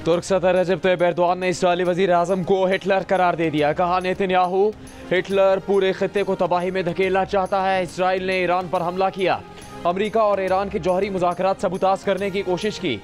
तुर्क सदर रजब Tayyip Erdogan ने इस्राएली वज़ीर आज़म को हिटलर करार दे दिया। कहा नेतन्याहू हिटलर पूरे खित्ते को तबाही में धकेलना चाहता है। इसराइल ने ईरान पर हमला किया। अमरीका और ईरान के जौहरी मुज़ाकरात सबूताज करने की कोशिश की।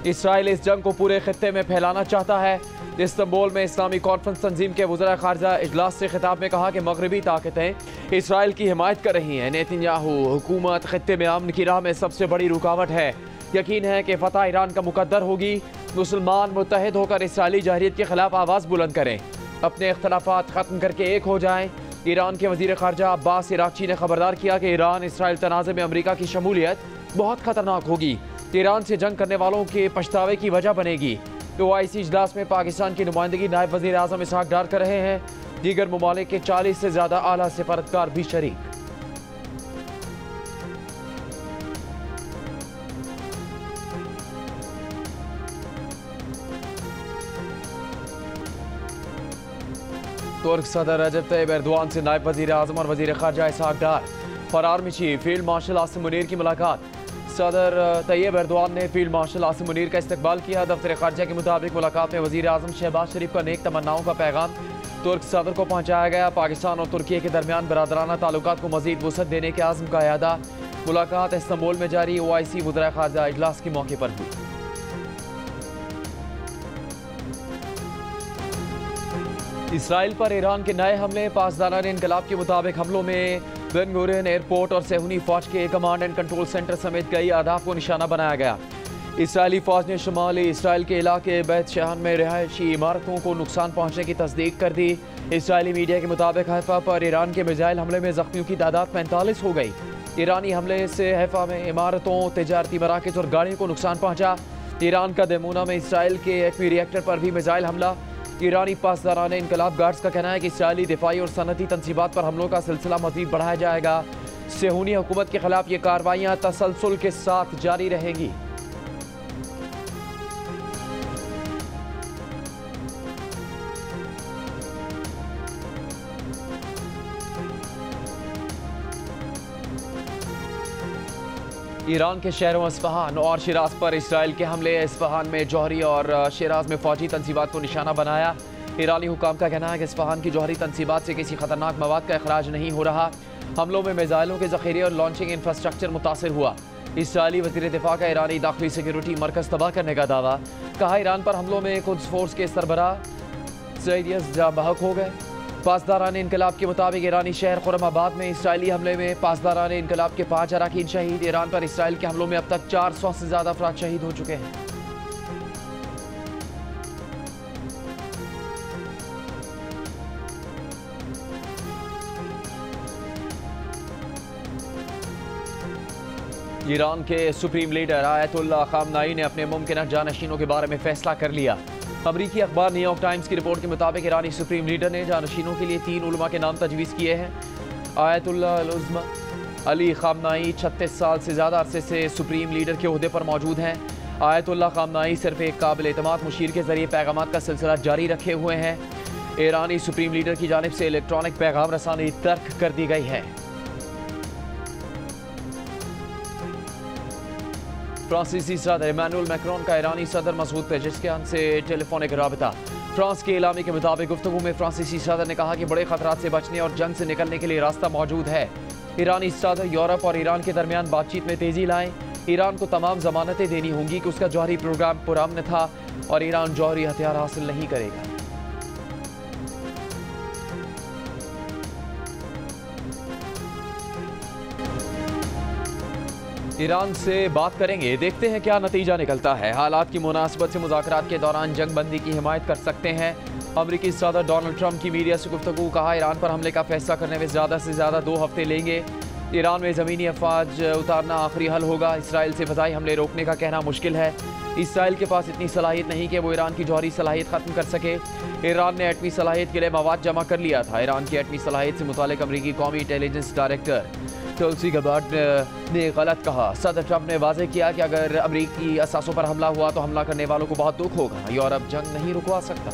इसराइल इस जंग को पूरे खित्ते में फैलाना चाहता है। इस्तांबुल में इस्लामी कॉन्फ्रेंस तंजीम के वज़ीर ख़ारजा इजलास से खिताब में कहा कि मगरबी ताकतें इसराइल की हिमायत कर रही हैं। नेतन्याहू हुकूमत खित्ते में अमन की राह में सबसे बड़ी रुकावट है। यकीन है कि फतह ईरान का मुकद्दर होगी। मुसलमान मुत्तहिद होकर इसराइली जहरियत के खिलाफ आवाज़ बुलंद करें, अपने इख्तलाफात ख़त्म करके एक हो जाएं। ईरान के वज़ीर ख़ारजा अब्बास इराक़ची ने खबरदार किया कि ईरान इसराइल तनाज़े में अमरीका की शमूलियत बहुत ख़तरनाक होगी। ईरान से जंग करने वालों के पछतावे की वजह बनेगी। OIC इजलास में पाकिस्तान की नुमाइंदगी नायब वज़ीर आज़म इसहाक डार कर रहे हैं। दीगर ममालिक के 40 से ज़्यादा आला सफारतकार भी शरीक। तुर्क सदर रजब तैयब एर्दोआन से नायब वज़ीर आज़म और वज़ीर ख़ारजा इसहाक डार, फरार में chief field marshal Asim Munir की मुलाकात। सदर तैयब एर्दोआन ने फील्ड मार्शल आसिम मुनीर का इस्तकबाल किया। दफ्तर ख़ारजा के मुताबिक मुलाकात में वज़ीर आज़म शहबाज शरीफ का नेक तमन्नाओं का पैगाम तुर्क सदर को पहुँचाया गया। पाकिस्तान और तुर्की के दरमियान बरादराना ताल्लुकात को मज़ीद वुसअत देने के आज़म का यादा। मुलाकात इस्तांबुल में जारी OIC वज़ीर ख़ारजा इजलास के मौके पर हुई। इसराइल पर ईरान के नए हमले। पासदारान इनकलाब के मुताबिक हमलों में बेन गुरियन एयरपोर्ट और सेहूनी फौज के कमांड एंड कंट्रोल सेंटर समेत कई अहदाफ को निशाना बनाया गया। इसराइली फौज ने शुमाली इसराइल के इलाके बैत शहन में रिहायशी इमारतों को नुकसान पहुंचने की तस्दीक कर दी। इसराइली मीडिया के मुताबिक हैफा पर ईरान के मिसाइल हमले में जख्मियों की तादाद 45 हो गई। ईरानी हमले से हैफा में इमारतों, तिजारती मराकज़ और गाड़ियों को नुकसान पहुंचा। ईरान का देमूना में इसराइल के एटमी रिएक्टर पर भी मिसाइल हमला। ईरानी पासदारान इनकलाब गार्ड्स का कहना है कि इसराइली दिफाई और सनती तनसीबात पर हमलों का सिलसिला मज़ीद बढ़ाया जाएगा। सेहूनी हुकूमत के खिलाफ ये कार्रवाइयाँ तसलसल के साथ जारी रहेंगी। ईरान के शहरों इस्फहान और शिराज पर इसराइल के हमले। इस्फहान में जौहरी और शिराज में फौजी तनसीबात को निशाना बनाया। ईरानी हुकाम का कहना है कि इस्फहान की जौहरी तनसीबात से किसी खतरनाक मवाद का अखराज नहीं हो रहा। हमलों में मिसाइलों के ज़ख़ीरे और लॉन्चिंग इंफ्रास्ट्रक्चर मुतासर हुआ। इसराइली वज़ीर दिफा का ईरानी दाखिली सिक्योरिटी मरकज़ तबाह करने का दावा। कहा ईरान पर हमलों में कुद्स फोर्स के सरबराह सईद जाँ बहक हो गए। पासदारान इनकलाब के मुताबिक ईरानी शहर खुरमाबाद में इसराइली हमले में पासदारान इनकलाब के 5 अरकान शहीद। ईरान पर इसराइल के हमलों में अब तक 400 से ज़्यादा अफराद शहीद हो चुके हैं। ईरान के सुप्रीम लीडर आयतुल्लाह खामनाई ने अपने मुमकिन जानशीनों के बारे में फैसला कर लिया। अमरीकी अखबार न्यूयॉर्क टाइम्स की रिपोर्ट के मुताबिक ईरानी सुप्रीम लीडर ने जानशीनों के लिए 3 उलमा के नाम तजवीज़ किए हैं। आयतुल्लाह अल-उज़्मा अली खामनाई 36 साल से ज़्यादा अरसे से सुप्रीम लीडर के ओहदे पर मौजूद हैं। आयतुल्लाह खामनाई सिर्फ एक काबिल एतमाद मुशीर के ज़रिए पैगामात का सिलसिला जारी रखे हुए हैं। ईरानी सुप्रीम लीडर की जानिब से इलेक्ट्रॉनिक पैगाम रसानी तर्क कर दी गई है। फ्रांसीसी सदर इमानुएल मैक्रोन का ईरानी सदर मसूद पेजेश्कियान से टेलीफोनिक राबता। फ्रांस के इलामी के मुताबिक गुफ्तगू में फ्रांसीसी सदर ने कहा कि बड़े खतरात से बचने और जंग से निकलने के लिए रास्ता मौजूद है। ईरानी सदर यूरोप और ईरान के दरमियान बातचीत में तेजी लाएं। ईरान को तमाम जमानतें देनी होंगी कि उसका जौहरी प्रोग्राम पुरअमन था और ईरान जौहरी हथियार हासिल नहीं करेगा। ईरान से बात करेंगे, देखते हैं क्या नतीजा निकलता है। हालात की मुनासिबत से मुज़ाकरात के दौरान जंग बंदी की हिमायत कर सकते हैं। अमरीकी सदर डोनाल्ड ट्रंप की मीडिया से गुफ्तगू। कहा ईरान पर हमले का फैसला करने में ज़्यादा से ज़्यादा 2 हफ्ते लेंगे। ईरान में ज़मीनी अफवाज उतारना आखिरी हल होगा। इसराइल से फ़ज़ाई हमले रोकने का कहना मुश्किल है। इसराइल के पास इतनी सलाहियत नहीं कि वो ईरान की जौहरी सलाहियत ख़त्म कर सके। ईरान ने एटमी सलाहियत के लिए मवाद जमा कर लिया था। ईरान की एटमी सलाहियत से मुतालिक अमरीकी कौमी इंटेलिजेंस डायरेक्टर तुलसी गबार्ड ने गलत कहा। सदर ट्रंप ने वाज़ेह किया कि अगर अमरीकी असासों पर हमला हुआ तो हमला करने वालों को बहुत दुख होगा। यूरोप जंग नहीं रुकवा सकता।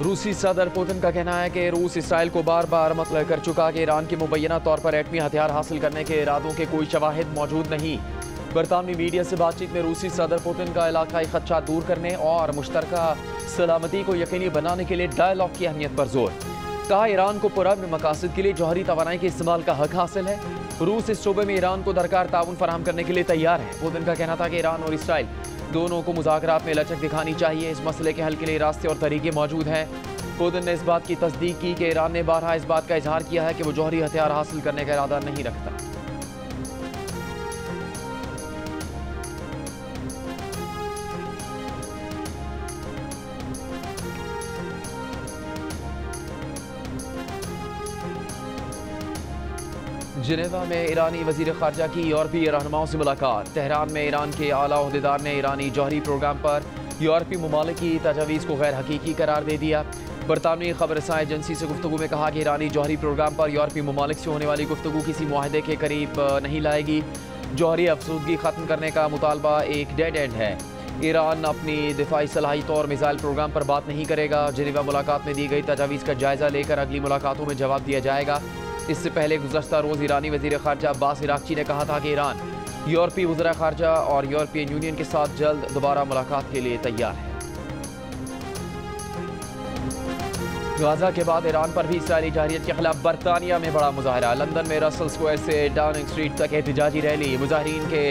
रूसी सदर पुतिन का कहना है कि रूस इसराइल को बार बार मतला कर चुका कि ईरान के मुबैना तौर पर एटमी हथियार हासिल करने के इरादों के कोई शवाहिद मौजूद नहीं। बरतानवी मीडिया से बातचीत में रूसी सदर पुतिन का इलाकाई खदशात दूर करने और मुश्तरका सलामती को यकीनी बनाने के लिए डायलॉग की अहमियत पर जोर। कहा ईरान को पुरअमन मकासद के लिए जौहरी तवानाई के इस्तेमाल का हक हासिल है। रूस इस शोबे में ईरान को दरकार ताउन फराहम करने के लिए तैयार है। पुतिन का कहना था कि ईरान और इसराइल दोनों को मुज़ाकरात में लचक दिखानी चाहिए। इस मसले के हल के लिए रास्ते और तरीके मौजूद हैं। पुतिन ने इस बात की तस्दीक की कि ईरान ने बारहा इस बात का इजहार किया है कि वो जौहरी हथियार हासिल करने का इरादा नहीं रखता। जिनेवा में ईरानी वजीर खारजा की यूरोपीय रहनुमाओं से मुलाकात। तेहरान में ईरान के आला ओहदेदार ने ईरानी जौहरी प्रोग्राम पर यूरोपीय ममालिक की तजावीज़ को गैर हकीकी करार दे दिया। बरतानवी खबर रसां एजेंसी से गुफ्तगू में कहा कि ईरानी जौहरी प्रोग्राम पर यूरोपीय ममालिक से होने वाली गुफ्तगू किसी मुआहदे के करीब नहीं लाएगी। जौहरी अफसुदगी ख़त्म करने का मुतालबा एक डेड एंड है। ईरान अपनी दिफाई सलाहियतों और मिसाइल प्रोग्राम पर बात नहीं करेगा। जिनेवा मुलाकात में दी गई तजावीज़ का जायज़ा लेकर अगली मुलाकातों में जवाब दिया जाएगा। इससे पहले गुज़श्ता रोज़ ईरानी वज़ीर ख़ारजा अब्बास इराक़ची ने कहा था कि ईरान यूरोपीय वज़ीर ख़ारजा और यूरोपियन यूनियन के साथ जल्द दोबारा मुलाकात के लिए तैयार है। गाज़ा के बाद ईरान पर भी इसराइली जारहियत के खिलाफ बरतानिया में बड़ा मुजाहरा। लंदन में रसल स्क्वायर से डाउनिंग स्ट्रीट तक एहतजाजी रैली। मुजाहरीन के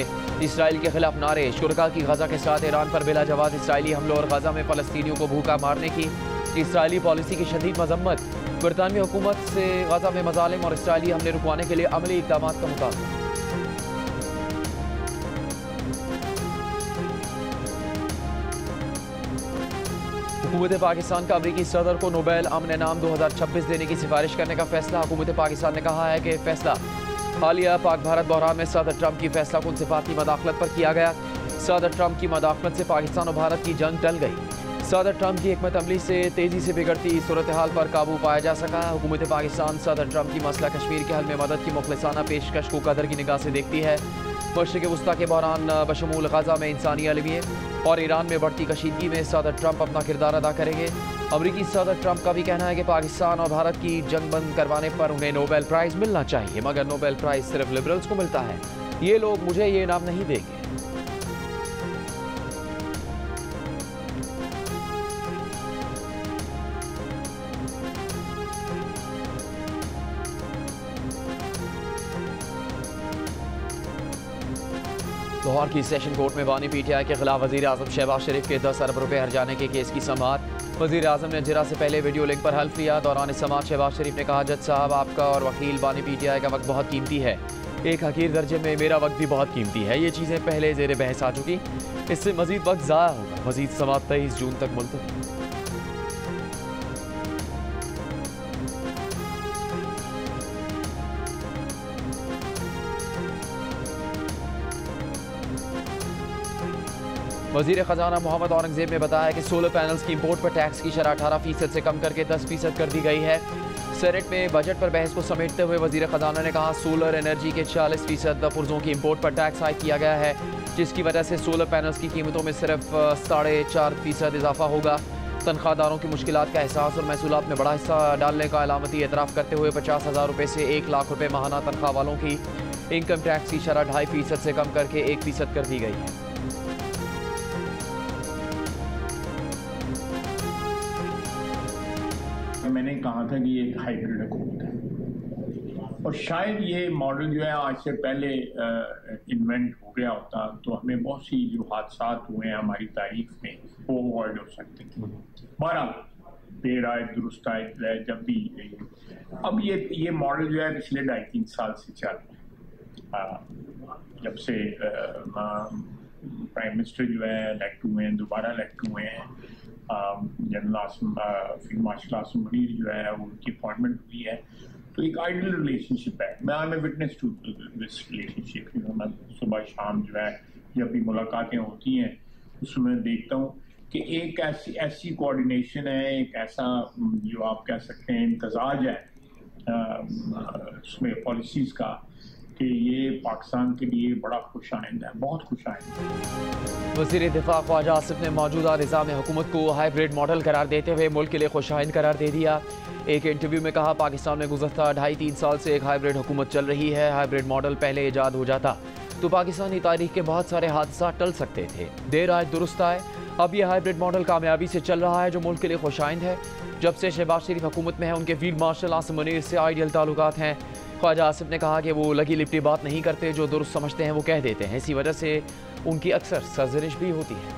इसराइल के खिलाफ नारे। शुरका की गाज़ा के साथ ईरान पर बिला जवाब इसराइली हमलों और गाज़ा में फ़लस्तीनियों को भूखा मारने की इसराइली पॉलिसी की शदीद मजम्मत। बरतानवी हुकूमत से गाज़ा में मज़ालिम और इसराइली हमले रुकवाने के लिए अमली इक़दाम का मुतालबा। हुकूमत पाकिस्तान का अमरीकी सदर को नोबेल अमन इनाम 2026 देने की सिफारिश करने का फैसला। हुकूमत पाकिस्तान ने कहा है कि फैसला हालिया पाक भारत बहरान में सदर ट्रंप की फैसला कुन सिफाती मदाखलत पर किया गया। सदर ट्रंप की मदाखलत से पाकिस्तान और भारत की जंग टल गई। सदर ट्रंप की हिकमत अमली से तेज़ी से बिगड़ती सूरत हाल पर काबू पाया जा सका। हुकूमत पाकिस्तान सदर ट्रंप की मसला कश्मीर के हल में मदद की मुखलिसाना पेशकश को कदर की निगाह से देखती है। मशरिक़ वस्ता के बहरान बशमूल गाज़ा में इंसानी अलमियत और ईरान में बढ़ती कशीदगी में सदर ट्रंप अपना किरदार अदा करेंगे। अमरीकी सदर ट्रंप का भी कहना है कि पाकिस्तान और भारत की जंग बंद करवाने पर उन्हें नोबेल प्राइज़ मिलना चाहिए, मगर नोबेल प्राइज़ सिर्फ लिबरल्स को मिलता है। ये लोग मुझे ये इनाम नहीं देंगे। लाहौर की सेशन कोर्ट में बानी पीटीआई के खिलाफ वज़ीर आज़म शहबाज शरीफ के 10 अरब रुपए हर्जाने के केस की समाअत। वज़ीर आज़म ने जिरा से पहले वीडियो लिंक पर हल्फ लिया। दौरान समाअत शहबाज शरीफ ने कहा, जज साहब आपका और वकील बानी पीटीआई का वक्त बहुत कीमती है। एक हकीर दर्जे में मेरा वक्त भी बहुत कीमती है। ये चीज़ें पहले ज़ेर बहस आ चुकी, इससे मज़ीद वक्त ज़ाया होगा। मज़ीद समाअत 23 जून तक मुलतवी। वज़ीर ख़जाना मोहम्मद औरंगज़ेब ने बताया कि सोलर पैनल्स की इंपोर्ट पर टैक्स की शरह 18% से कम करके 10% कर दी गई है। सेनेट में बजट पर बहस को समेटते हुए वज़ीर ख़जाना ने कहा, सोलर एनर्जी के 40% पुर्जों की इंपोर्ट पर टैक्स आयद किया गया है, जिसकी वजह से सोलर पैनल्स की कीमतों में सिर्फ 4.5% इजाफा होगा। तनख्वाहदारों की मुश्किलात का एहसास और महसूलात में बड़ा हिस्सा डालने का अलामती एतराफ़ करते हुए 50,000 रुपये से 1 लाख रुपये माहाना तनख्वाह वालों की इनकम टैक्स की शरह 2.5% से कम करके 1% कर दी गई है। मैंने कहा था कि ये एक हाइब्रिड हुकूमत है और शायद ये मॉडल जो है आज से पहले इन्वेंट हो गया होता तो हमें बहुत सी जो हादसा हुए हैं हमारी तारीख में वो अवॉइड हो सकते थे। बहरहाल देर आए दुरुस्त आए जब भी अब ये मॉडल जो है पिछले 2.5-3 साल से चल रहा है। जब से प्राइम मिनिस्टर जो है इलेक्ट हुए हैं, दोबारा इलेक्ट हुए हैं, general field marshal Asim Munir जो है उनकी अपॉइंटमेंट हुई है, तो एक आइडियल रिलेशनशिप है। मैं I am a witness to this relationship. मैं सुबह शाम जो है जब भी मुलाकातें होती हैं उसमें देखता हूँ कि एक ऐसी कोऑर्डिनेशन है, एक ऐसा जो आप कह सकते हैं इम्तजाज है उसमें पॉलिसीज़ का कि ये पाकिस्तान के लिए बड़ा खुश आइंदा है, बहुत खुश आइंदा है। वज़ीर दिफा ख्वाजा आसिफ ने मौजूदा निज़ाम हुकूमत को हाइब्रिड मॉडल करार देते हुए मुल्क के लिए खुशाइन करार दे दिया। एक इंटरव्यू में कहा, पाकिस्तान में गुज़श्ता 2.5-3 साल से एक हाइब्रिड हुकूमत चल रही है। हाइब्रिड मॉडल पहले ईजाद हो जाता तो पाकिस्तानी तारीख के बहुत सारे हादसा टल सकते थे। देर आज दुरुस्त आए। अब यह हाइब्रिड मॉडल कामयाबी से चल रहा है, जो मुल्क के लिए खुशाइंद है। जब से शहबाज शरीफ हुकूमत में है, उनके फील्ड मार्शल आसिम मुनीर से आइडियल ताल्लुकात हैं। ख्वाजा आसिफ ने कहा कि वो लगी लिपटी बात नहीं करते, जो दुरुस्त समझते हैं वो कह देते हैं। इसी वजह से उनकी अक्सर सरजरिश भी होती है।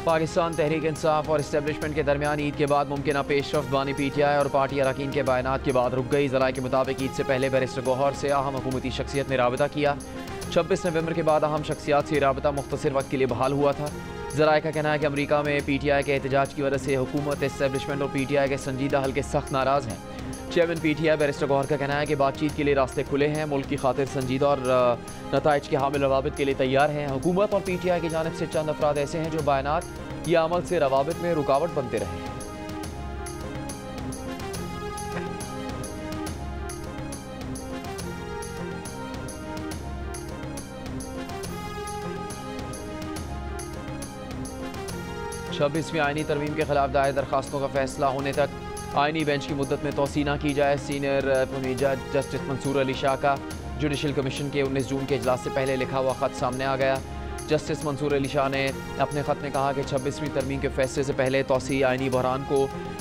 पाकिस्तान तहरीक इंसाफ और इस्टेब्लिशमेंट के दरमियान ईद के बाद मुमकिन पेशरफ्त बानी PTI और पार्टी अरकान के बयानात के बाद रुक गई। ज़राए के मुताबिक ईद से पहले बैरिस्टर गौहर से अहम हुकूमती शख्सियत ने राबता किया। 26 नवंबर के बाद अहम शख्सियात से राबता मुख्तसर वक्त के लिए बहाल हुआ था। ज़राए का कहना है कि अमरीका में PTI के एहतजाज की वजह से हुकूमत, इस्टेब्लिशमेंट और PTI के संजीदा हल्के सख्त नाराज़ हैं। चेयरमैन PTI बैरिस्टर गौहर का कहना है कि बातचीत के लिए रास्ते खुले हैं, मुल्क की खातिर संजीदा और नताइज के हामिल रवाबित के लिए तैयार हैं। हुकूमत और PTI की जानिब से चंद अफराद ऐसे हैं जो बयानात या अमल से रवाबित में रुकावट बनते रहे हैं। छब्बीसवीं आईनी तरमीम के खिलाफ दायर दरखास्तों का फैसला होने तक आईनी बेंच की मुद्दत में तोसी न की जाए। सीनियर जज जस्टिस मंसूर अली शाह का जुडिशल कमीशन के 19 जून के इजलास से पहले लिखा हुआ खत सामने आ गया। जस्टिस मंसूर अली शाह ने अपने ख़त में कहा कि 26वीं तरमीम के फैसले से पहले तोसी आईनी बहरान को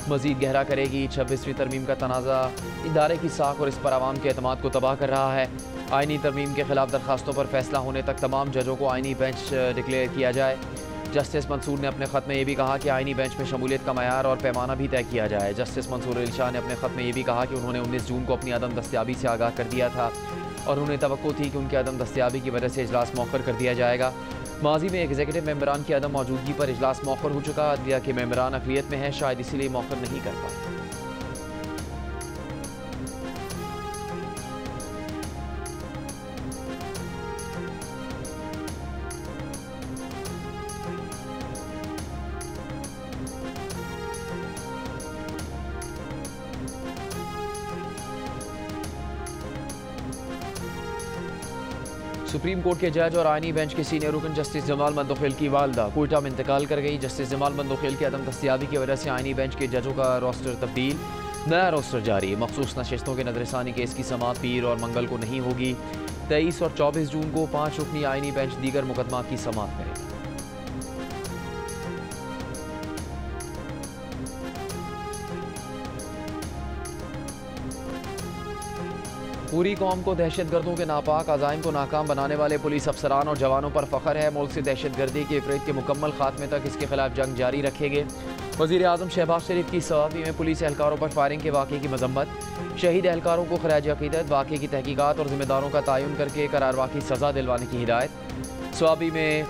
मज़ीद गहरा करेगी। 26वीं तरमीम का तनाज़ा इदारे की साख और इस पर आवाम के एतमाद को तबाह कर रहा है। आईनी तरमीम के खिलाफ दरखास्तों पर फैसला होने तक तमाम जजों को आईनी बेंच डिक्लेयर किया जाए। जस्टिस मंसूर ने अपने ख़त में यह भी कहा कि आईनी बेंच में शमूलियत का मयार और पैमाना भी तय किया जाए। जस्टिस मंसूर अली शाह ने अपने ख़त में यह भी कहा कि उन्होंने 19 जून को अपनी अदम दस्तयाबी से आगाह कर दिया था और उन्हें तवक्को थी कि उनकी अदम दस्तयाबी की वजह से इजलास मौखर कर दिया जाएगा। माजी में एग्जीक्यूटिव मेंबरान की अदम मौजूदगी पर इजलास मौखर हो चुका। अदलिया के मेंबरान अक़लियत में हैं, शायद इसीलिए मौखर नहीं कर पाए। सुप्रीम कोर्ट के जज और आईनी बेंच के सीनियर रुकन जस्टिस जमाल मंदोखेल की वालदा कोयटा में इंतकाल कर गई। जस्टिस जमाल मंदोखेल की अदम दस्तयाबी की वजह से आईनी बेंच के जजों का रोस्टर तब्दील, नया रोस्टर जारी। मखसूस नशिस्तों के नजरसानी केस की समाअत पीर और मंगल को नहीं होगी। 23 और 24 जून को 5 रुकनी आईनी बेंच दीगर मुकदमा की समाअत करेगा। पूरी कौम को दहशतगर्दों के नापाक अज़ाइम को नाकाम बनाने वाले पुलिस अफसरान और जवानों पर फ़ख्र है। मुल्क से दहशतगर्दी के इफ़रीत के मुकम्मल खात्मे तक इसके खिलाफ जंग जारी रखेंगे। वज़ीर आज़म शहबाज शरीफ की सवाबी में पुलिस एहलकारों पर फायरिंग के वाक़े की मजम्मत। शहीद एहलकारों को खराज अक़ीदत, वाक़े की तहकीकात और ज़िम्मेदारों का तयन करके करारवा की सज़ा दिलवाने की हिदायत। सवाबी में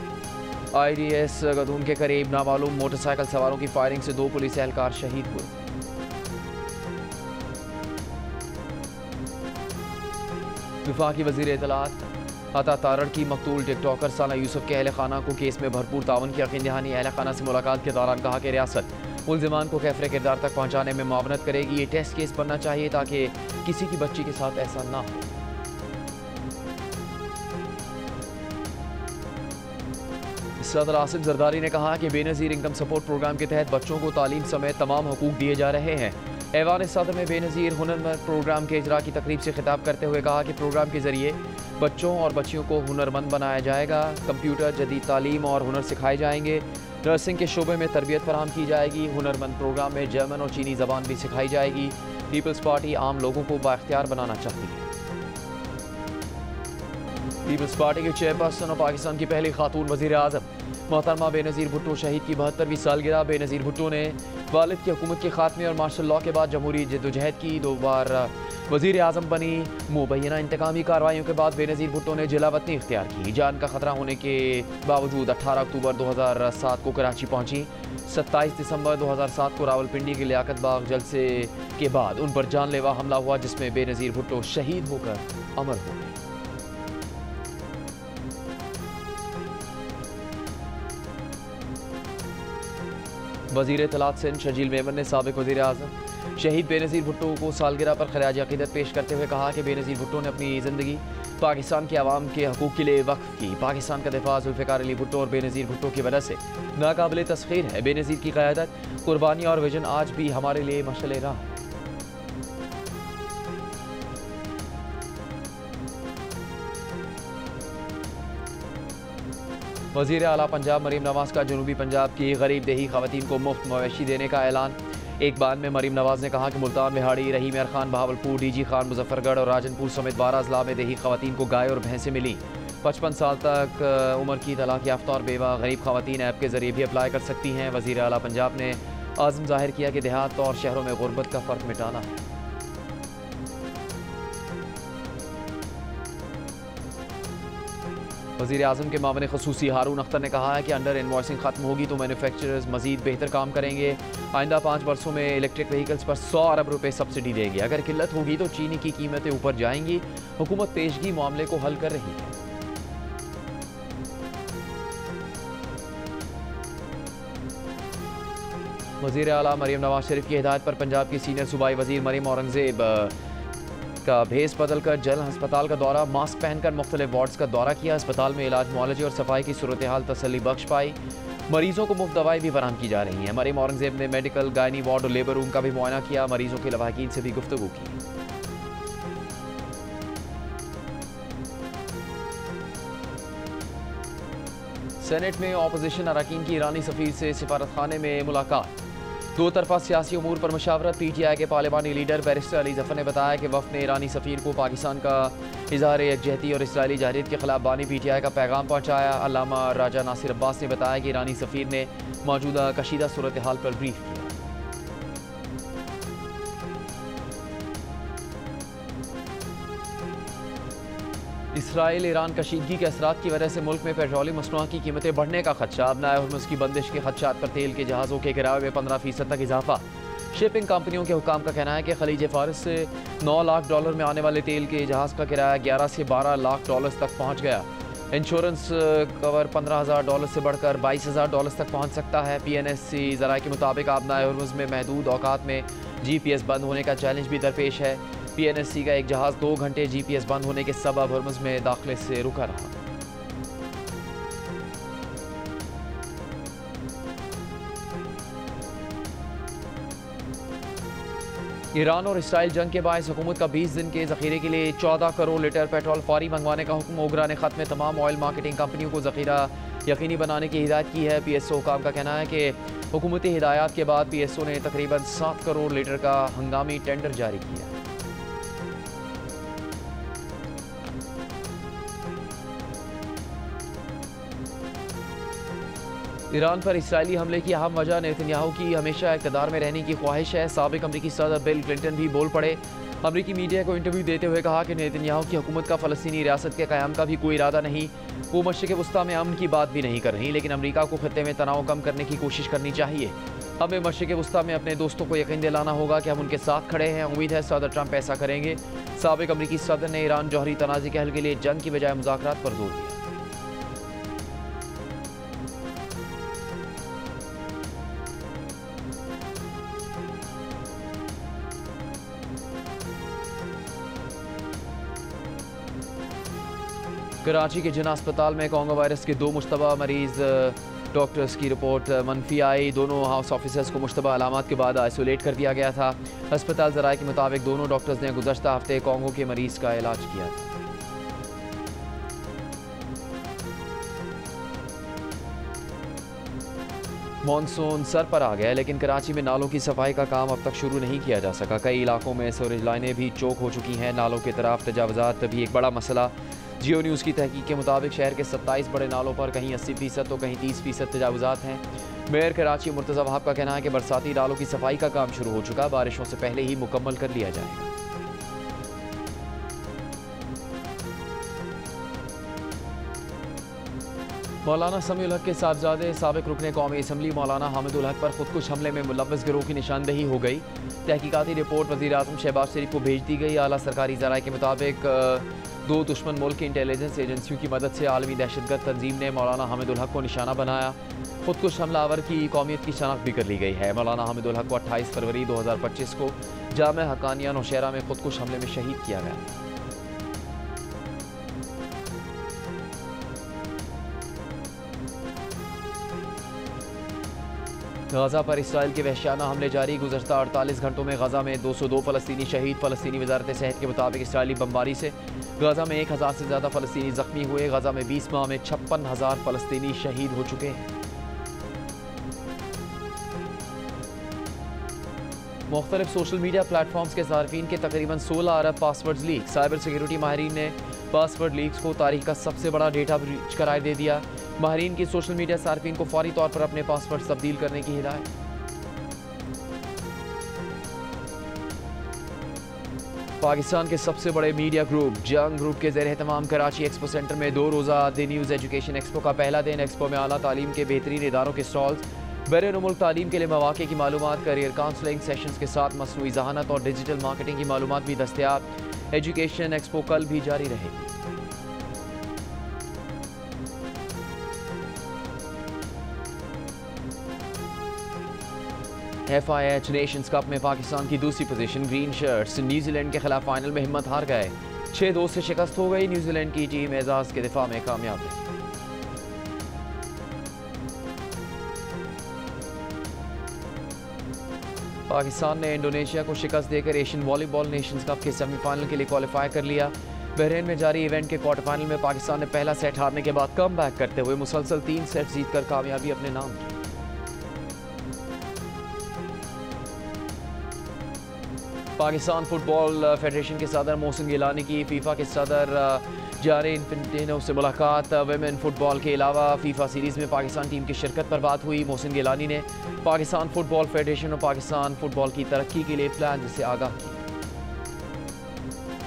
IDS गदून के करीब नामालूम मोटरसाइकिल सवारों की फायरिंग से 2 पुलिस एहलकार शहीद हुए। वफाकी वज़ीर इत्तलात अता तारड़ की मकतूल टिकटॉकर साना यूसुफ के अहल खाना को केस में भरपूर तावन की यकीन दहानी। अहल खाना से मुलाकात के दौरान कहा कि रियासत मुलजिमान को कैफरे किरदार तक पहुँचाने में मुआवनत करेगी। ये टेस्ट केस बनना चाहिए ताकि किसी की बच्ची के साथ ऐसा ना हो। सदर आसिफ जरदारी ने कहा कि बेनज़ीर इनकम सपोर्ट प्रोग्राम के तहत बच्चों को तालीम समेत तमाम हुकूक दिए जा रहे हैं। ऐवान सदर में बेनज़ीर हुनरमंद प्रोग्राम के इजरा की तकरीब से खिताब करते हुए कहा कि प्रोग्राम के ज़रिए बच्चों और बच्चियों को हुनरमंद बनाया जाएगा। कंप्यूटर, जदीद तालीम और हुनर सिखाए जाएंगे। नर्सिंग के शोबे में तरबियत फराहम की जाएगी। हुनरमंद प्रोग्राम में जर्मन और चीनी ज़बान भी सिखाई जाएगी। पीपल्स पार्टी आम लोगों को बाख्तियार बनाना चाहती है। पीपल्स पार्टी के चेयरपर्सन और पाकिस्तान की पहली खातून वज़ीर आज़म मोहतरमा बेनज़ीर भुट्टो शहीद की 72वीं सालगिरह। बेनज़ीर भुट्टो ने वालिद की हुकूमत के खात्मे और मार्शल लॉ के बाद जमहूरी जद्दोजहद की। 2 बार वज़ीर आज़म बनी। मुबैना इंतकामी कार्रवाइयों के बाद बेनज़ीर भुट्टो ने जिला वतनी इख्तियार की। जान का खतरा होने के बावजूद 18 अक्टूबर 2007 को कराची पहुंची। 27 दिसंबर 2007 को रावलपिंडी के लियाकत बाग जलसे के बाद उन पर जानलेवा हमला हुआ, जिसमें बेनज़ीर भुट्टो शहीद होकर अमर हो गए। वज़ीर इत्तलात सिंध शजील मेमन ने साबिक़ वज़ीर आज़म शहीद बेनज़ीर भुट्टो को सालगिरह पर खराज अक़ीदत पेश करते हुए कहा कि बेनज़ीर भुट्टो ने अपनी ज़िंदगी पाकिस्तान के अवाम के हकूक़ के लिए वक्फ़ की। पाकिस्तान का दिफा ज़ुल्फ़िकार अली भुट्टो और बेनज़ीर भुट्टो की वजह से नाकाबिले तस्ख़ीर है। बेनज़ीर की क़यादत, कुर्बानी और विजन आज भी हमारे लिए मशअल राह है। वज़ीर आला पंजाब मरीम नवाज़ का जनूबी पंजाब की गरीब देही ख़वातीन को मुफ्त मवेशी देने का ऐलान। एक बयान में मरीम नवाज़ ने कहा कि मुल्तान, बिहाड़ी, रहीम यार खान, बहावलपुर, डीजी खान, मुजफ्फरगढ़ और राजनपुर समेत 12 अज़ला में देही ख़वातीन को गाय और भैंसें मिली। 55 साल तक उम्र की तलाक याफ्ता और बेवा गरीब ख़वातीन ऐप के ज़रिए भी अप्लाई कर सकती हैं। वज़ीर आला पंजाब ने आज़म ज़ाहिर किया कि देहात और शहरों में गुर्बत का फ़र्क मिटाना है। वज़ीर आज़म के मामले ख़ुसूसी हारून अख्तर ने कहा है कि अंडर इनवॉइसिंग ख़त्म होगी तो मैन्युफैक्चरर्स मज़ीद बेहतर काम करेंगे। आइंदा 5 वर्षों में इलेक्ट्रिक व्हीकल्स पर 100 अरब रुपए सब्सिडी देगी। अगर किल्लत होगी तो चीनी की कीमतें ऊपर जाएंगी। हुकूमत पेशगी मामले को हल कर रही है। वज़ीर आला मरीम नवाज शरीफ की हिदायत पर पंजाब की सीनियर सूबाई वज़ीर मरीम औरंगज़ेब का भेस बदलकर जनरल अस्पताल का दौरा, मास्क पहनकर मुख्तलिफ वार्ड्स का दौरा किया। अस्पताल में इलाज, मुआलजे और सफाई की सूरत हाल तसल्ली बख्श पाई। मरीजों को मुफ्त दवाई भी फराहम की जा रही हैं। मरीम औरंगज़ेब ने मेडिकल, गायनी वार्ड और लेबर रूम का भी मुआयना किया। मरीजों के लवाहिकीन से भी गुफ्तगू की। सेनेट में अपोजिशन अरकान की ईरानी सफ़ीर से सिफारत खाने में मुलाकात। दो तरफा सियासी अमूर पर मशावरत। PTI के पार्लिमानी लीडर बैरिस्टर अली जफ़र ने बताया कि वफ़द ने ईरानी सफ़ीर को पाकिस्तान का इज़हार यकजहती और इसराइली जाहिरियत के खिलाफ बानी PTI का पैगाम पहुँचाया। अल्लामा राजा नासिर अब्बास ने बताया कि ईरानी सफ़ीर ने मौजूदा कशीदा सूरत हाल पर ब्रीफ किया। इसराइल ईरान कशीदगी के असरात की वजह से मुल्क में पेट्रोलियम मसनूआत की कीमतें बढ़ने का खदशा। अपना हुर्मुज़ की बंदिश के खदशात पर तेल के जहाज़ों के किराए में 15% तक इजाफा। शिपिंग कंपनियों के हुकाम का कहना है कि खलीज फारिस से $9 लाख में आने वाले तेल के जहाज़ का किराया 11 से 12 लाख डॉलर तक पहुँच गया। इंश्योरेंस कवर $15,000 से बढ़कर $22,000 तक पहुँच सकता है। PNSC ज़राए के मुताबिक अपना हुर्मुज़ में महदूद औकात में GPS बंद होने का चैलेंज भी दरपेश है। PNSC का एक जहाज़ 2 घंटे GPS बंद होने के सबब हुर्मुज़ में दाखिले से रुका रहा। ईरान और इसराइल जंग के बायस हुकूमत का 20 दिन के ज़ख़ीरे के लिए 14 करोड़ लीटर पेट्रोल फौरी मंगवाने का हुक्म। ओगरा ने ख़त में तमाम ऑयल मार्केटिंग कंपनियों को ज़ख़ीरा यकीनी बनाने की हिदायत की है। PSO हुकाम का कहना है कि हुकूमती हिदायत के बाद PSO ने तकरीबन 7 करोड़ लीटर का हंगामी टेंडर जारी किया। ईरान पर इसराइली हमले की अहम वजह नेतन्याहू की हमेशा इक़्तिदार में रहने की ख्वाहिश है। साबिक़ अमरीकी सदर बिल क्लिंटन भी बोल पड़े। अमरीकी मीडिया को इंटरव्यू देते हुए कहा कि नेतन्याहू की हुकूमत का फ़लस्तीनी रियासत के क़याम का भी कोई इरादा नहीं। वो मशरिक़ वस्ता में अमन की बात भी नहीं कर रही, लेकिन अमरीका को खत्ते में तनाव कम करने की कोशिश करनी चाहिए। हमें मशरिक़ वस्ता में अपने दोस्तों को यकीन दिलाना होगा कि हम उनके साथ खड़े हैं। उम्मीद है सदर ट्रंप ऐसा करेंगे। साबिक़ अमरीकी सदर ने ईरान जौहरी तनाज़े के हल के लिए जंग की बजाय मुज़ाकरात पर जोर दिया। कराची के जिना अस्पताल में कोंगो वायरस के 2 मुश्तबा मरीज डॉक्टर्स की रिपोर्ट मनफी आई। दोनों हाउस ऑफिसर्स को मुश्तबा अलामात के बाद आइसोलेट कर दिया गया था। अस्पताल ज़राए के मुताबिक दोनों डॉक्टर्स ने गुज़श्ता हफ्ते कोंगो के मरीज का इलाज किया था। मॉनसून सर पर आ गया, लेकिन कराची में नालों की सफाई का काम अब तक शुरू नहीं किया जा सका। कई इलाकों में सीवरेज लाइनें भी चौक हो चुकी हैं। नालों की तरफ तजावुज़ात भी एक बड़ा मसला। जियो न्यूज़ की तहकीक के मुताबिक शहर के 27 बड़े नालों पर कहीं 80% तो कहीं 30% तजावुज़ात हैं। मेयर कराची मुर्तज़ा वहाब का कहना है कि बरसाती नालों की सफाई का काम शुरू हो चुका, बारिशों से पहले ही मुकम्मल कर लिया जाएगा। मौलाना समीउल हक के साहबजादे साबिक़ रुकने कौमी असम्बली मौलाना हामिदुल हक पर खुदकुश हमले में मुलव्वस गिरोह की निशानदेही हो गई। तहकीकाती रिपोर्ट वज़ीर आज़म शहबाज शरीफ को भेज दी गई। आला सरकारी ज़राए के मुताबिक दो दुश्मन मुल्क की इंटेलिजेंस एजेंसियों की मदद से आलमी दहशतगर्द तंजीम ने मौलाना हामिदुल हक को निशाना बनाया। खुदकुश हमलावर की कौमियत की शनाख्त भी कर ली गई है। मौलाना हामिदुल हक को 28 फरवरी 2025 को जामे हक्कानिया नौशहरा में खुदकुश हमले में शहीद किया गया। गजा पर इसराइल के वहशियाना हमले जारी। गुज़श्ता 48 घंटों में गजा में 202 फ़लस्तीनी शहीद। फ़लस्तीनी वज़ारत सेहत के मुताबिक इसराइली बमबारी से गजा में 1000 से ज़्यादा फ़लस्तीनी ज़ख्मी हुए। गजा में 20 माह में 56,000 फ़लस्तीनी शहीद हो चुके हैं। मुख्तलिफ सोशल मीडिया प्लेटफॉर्म्स के सार्फिन के तकरीबन 16 अरब पासवर्ड्स लीक। साइबर सिक्योरिटी माहिरीन ने पासवर्ड लीक्स को तारीख का सबसे बड़ा डेटा ब्रीच करार दे दिया। माहिरीन की सोशल मीडिया सार्फिन को फौरी तौर पर अपने पासवर्ड तब्दील करने की हिदायत। पाकिस्तान के सबसे बड़े मीडिया ग्रुप जंग ग्रुप के ज़ेर एहतमाम कराची एक्सपो सेंटर में 2 रोज़ा द न्यूज़ एजुकेशन एक्सपो का पहला दिन। एक्सपो में आला तालीम के बेहतरीन इदारों के स्टॉल्स, बैरून मुल्क तालीम के लिए मौक़े की मालूमात, करियर काउंसलिंग सेशंस के साथ मसनूई ज़हानत और डिजिटल मार्केटिंग की मालूमात भी दस्तयाब। एजुकेशन एक्सपो कल भी जारी रहेगी। FIH नेशंस कप में पाकिस्तान की दूसरी पोजीशन। ग्रीन शर्ट्स न्यूजीलैंड के खिलाफ फाइनल में हिम्मत हार गए। 6-2 से शिकस्त हो गई। न्यूजीलैंड की टीम एजाज के दिफा में कामयाब रही। पाकिस्तान ने इंडोनेशिया को शिकस्त देकर एशियन वॉलीबॉल नेशंस कप के सेमीफाइनल के लिए क्वालिफाई कर लिया। बहरीन में जारी इवेंट के क्वार्टर फाइनल में पाकिस्तान ने पहला सेट हारने के बाद कम बैक करते हुए मुसलसल 3 सेट जीतकर कामयाबी अपने नाम की। पाकिस्तान फुटबॉल फेडरेशन के सदर मोहसिन गिलानी की फीफा के सदर जारी इन्फेंटिनो से मुलाकात। वेमेन फुटबॉल के अलावा फीफा सीरीज़ में पाकिस्तान टीम की शिरकत पर बात हुई। मोहसिन गिलानी ने पाकिस्तान फुटबॉल फेडरेशन और पाकिस्तान फुटबॉल की तरक्की के लिए प्लान से आगाह किया।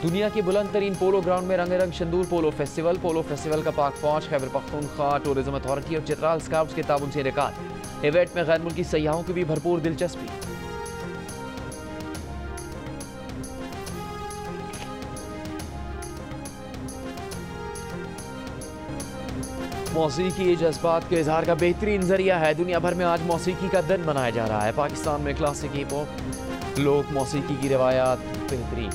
दुनिया की बुलंद तरीन पोलो ग्राउंड में रंगारंग शंदूर पोलो फेस्टिवल का पाक फौज, खैबर पख्तूनख्वा टूरिज्म अथॉरिटी और चित्राल स्काउट्स के ताबन से इनेकाद। इवेंट में गैर मुल्की सयाहों की भी भरपूर दिलचस्पी। मौसीकी जज्बात के इजहार का बेहतरीन जरिया है। दुनिया भर में आज मौसीकी का दिन मनाया जा रहा है। पाकिस्तान में क्लासिक हिप हॉप लोक मौसीकी की रिवायात बेहतरीन।